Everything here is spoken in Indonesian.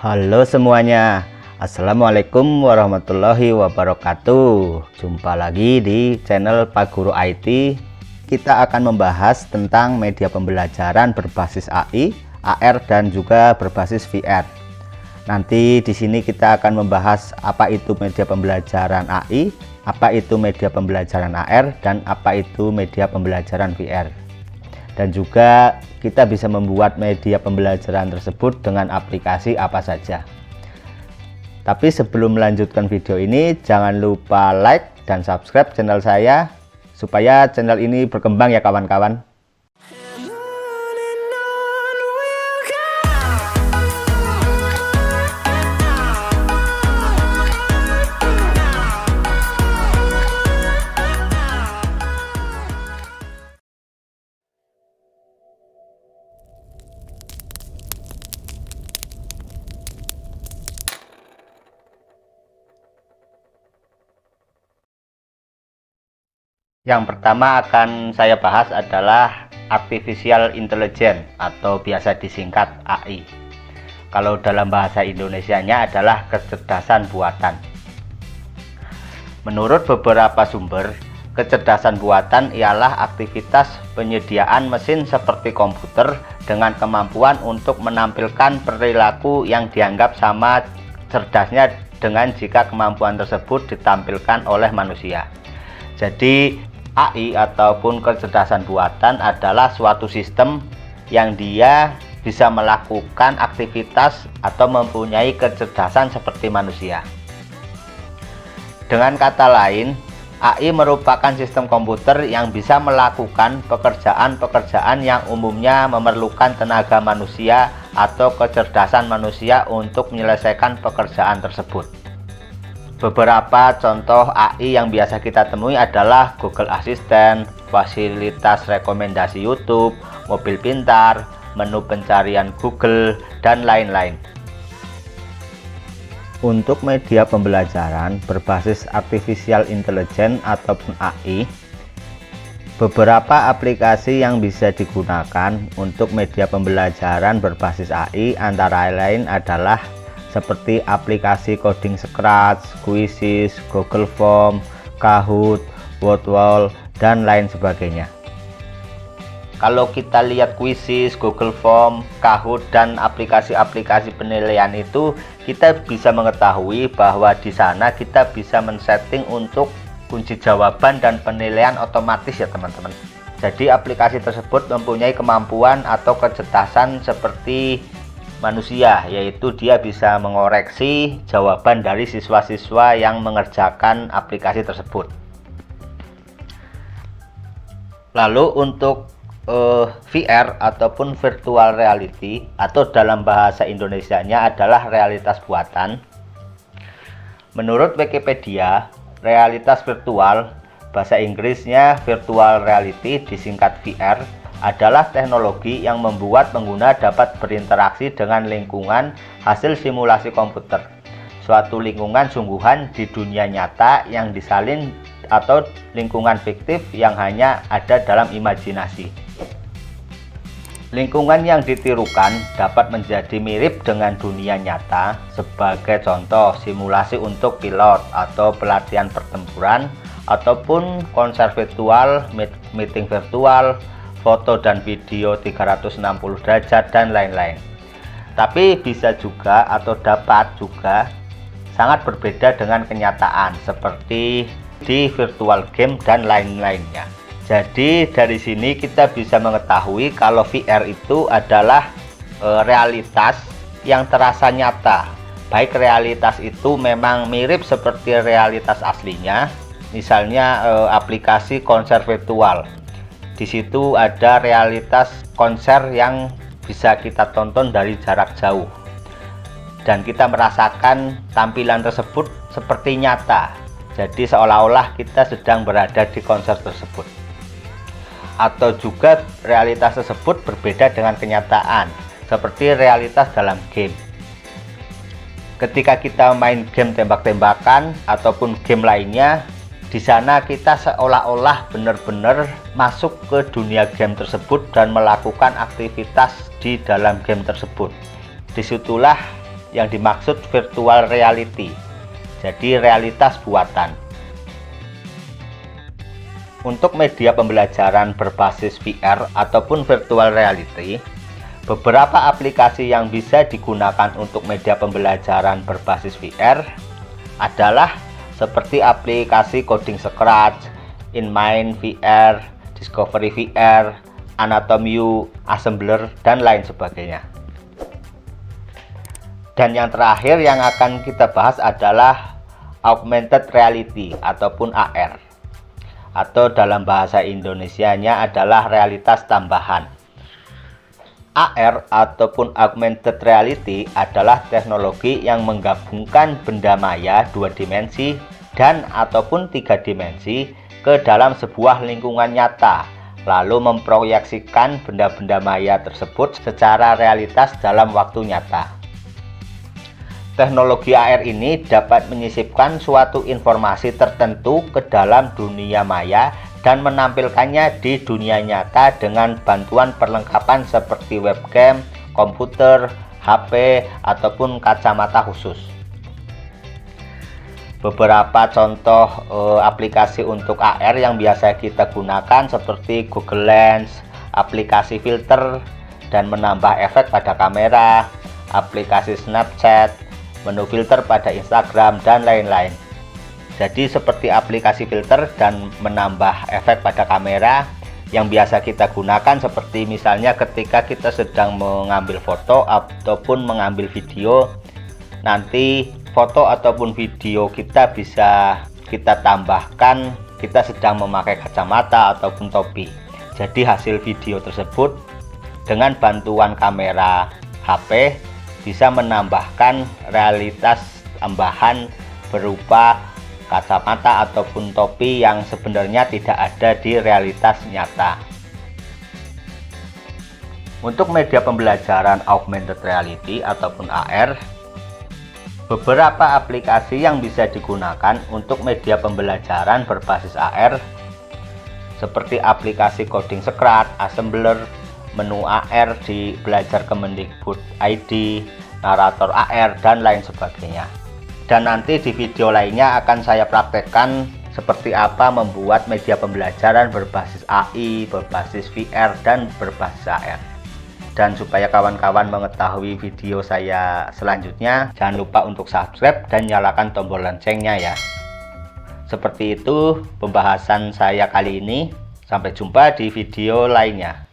Halo semuanya, Assalamualaikum warahmatullahi wabarakatuh. Jumpa lagi di channel Pak Guru IT. Kita akan membahas tentang media pembelajaran berbasis AI, AR dan juga berbasis VR. Nanti di sini kita akan membahas apa itu media pembelajaran AI, apa itu media pembelajaran AR, dan apa itu media pembelajaran VR. Dan juga kita bisa membuat media pembelajaran tersebut dengan aplikasi apa saja. Tapi sebelum melanjutkan video ini, jangan lupa like dan subscribe channel saya supaya channel ini berkembang ya kawan-kawan. Yang pertama akan saya bahas adalah Artificial Intelligence atau biasa disingkat AI. Kalau dalam bahasa Indonesianya adalah kecerdasan buatan. Menurut beberapa sumber, kecerdasan buatan ialah aktivitas penyediaan mesin seperti komputer dengan kemampuan untuk menampilkan perilaku yang dianggap sama cerdasnya dengan jika kemampuan tersebut ditampilkan oleh manusia. Jadi AI ataupun kecerdasan buatan adalah suatu sistem yang dia bisa melakukan aktivitas atau mempunyai kecerdasan seperti manusia. Dengan kata lain, AI merupakan sistem komputer yang bisa melakukan pekerjaan-pekerjaan yang umumnya memerlukan tenaga manusia atau kecerdasan manusia untuk menyelesaikan pekerjaan tersebut. Beberapa contoh AI yang biasa kita temui adalah Google Assistant, fasilitas rekomendasi YouTube, mobil pintar, menu pencarian Google, dan lain-lain. Untuk media pembelajaran berbasis Artificial Intelligence ataupun AI, beberapa aplikasi yang bisa digunakan untuk media pembelajaran berbasis AI antara lain adalah seperti aplikasi coding Scratch, Quizzes, Google Form, Kahoot, Wordwall, dan lain sebagainya. Kalau kita lihat Quizzes, Google Form, Kahoot, dan aplikasi-aplikasi penilaian itu, kita bisa mengetahui bahwa di sana kita bisa men-setting untuk kunci jawaban dan penilaian otomatis ya teman-teman. Jadi aplikasi tersebut mempunyai kemampuan atau kecerdasan seperti manusia, yaitu dia bisa mengoreksi jawaban dari siswa-siswa yang mengerjakan aplikasi tersebut. Lalu untuk VR ataupun virtual reality atau dalam bahasa Indonesianya adalah realitas buatan. Menurut Wikipedia, realitas virtual, bahasa Inggrisnya virtual reality disingkat VR, adalah teknologi yang membuat pengguna dapat berinteraksi dengan lingkungan hasil simulasi komputer. Suatu lingkungan sungguhan di dunia nyata yang disalin atau lingkungan fiktif yang hanya ada dalam imajinasi. Lingkungan yang ditirukan dapat menjadi mirip dengan dunia nyata, sebagai contoh simulasi untuk pilot atau pelatihan pertempuran, ataupun konser virtual, meeting virtual, foto dan video 360 derajat, dan lain-lain. Tapi bisa juga atau dapat juga sangat berbeda dengan kenyataan seperti di virtual game dan lain-lainnya. Jadi dari sini kita bisa mengetahui kalau VR itu adalah realitas yang terasa nyata. Baik realitas itu memang mirip seperti realitas aslinya, misalnya aplikasi konser virtual. Di situ ada realitas konser yang bisa kita tonton dari jarak jauh dan kita merasakan tampilan tersebut seperti nyata. Jadi seolah-olah kita sedang berada di konser tersebut. Atau juga realitas tersebut berbeda dengan kenyataan, seperti realitas dalam game. Ketika kita main game tembak-tembakan ataupun game lainnya, di sana kita seolah-olah benar-benar masuk ke dunia game tersebut dan melakukan aktivitas di dalam game tersebut. Disitulah yang dimaksud virtual reality, jadi realitas buatan. Untuk media pembelajaran berbasis VR ataupun virtual reality, beberapa aplikasi yang bisa digunakan untuk media pembelajaran berbasis VR adalah seperti aplikasi coding Scratch, InMind VR, Discovery VR, Anatomy, Assembler, dan lain sebagainya. Dan yang terakhir yang akan kita bahas adalah augmented reality ataupun AR, atau dalam bahasa Indonesianya adalah realitas tambahan. AR ataupun augmented reality adalah teknologi yang menggabungkan benda maya 2 dimensi dan ataupun 3 dimensi ke dalam sebuah lingkungan nyata, lalu memproyeksikan benda-benda maya tersebut secara realitas dalam waktu nyata. Teknologi AR ini dapat menyisipkan suatu informasi tertentu ke dalam dunia maya dan menampilkannya di dunia nyata dengan bantuan perlengkapan seperti webcam, komputer, HP, ataupun kacamata khusus. Beberapa contoh aplikasi untuk AR yang biasa kita gunakan seperti Google Lens, aplikasi filter dan menambah efek pada kamera, aplikasi Snapchat, menu filter pada Instagram, dan lain-lain. Jadi seperti aplikasi filter dan menambah efek pada kamera yang biasa kita gunakan, seperti misalnya ketika kita sedang mengambil foto ataupun mengambil video, nanti foto ataupun video kita bisa kita tambahkan kita sedang memakai kacamata ataupun topi. Jadi hasil video tersebut dengan bantuan kamera HP bisa menambahkan realitas tambahan berupa kacamata ataupun topi yang sebenarnya tidak ada di realitas nyata. Untuk media pembelajaran augmented reality ataupun AR, beberapa aplikasi yang bisa digunakan untuk media pembelajaran berbasis AR seperti aplikasi coding Scratch, Assembler, menu AR di Belajar Kemendikbud ID, narator AR, dan lain sebagainya. Dan nanti di video lainnya akan saya praktekkan seperti apa membuat media pembelajaran berbasis AI, berbasis VR, dan berbasis AR. Dan supaya kawan-kawan mengetahui video saya selanjutnya, jangan lupa untuk subscribe dan nyalakan tombol loncengnya ya. Seperti itu pembahasan saya kali ini. Sampai jumpa di video lainnya.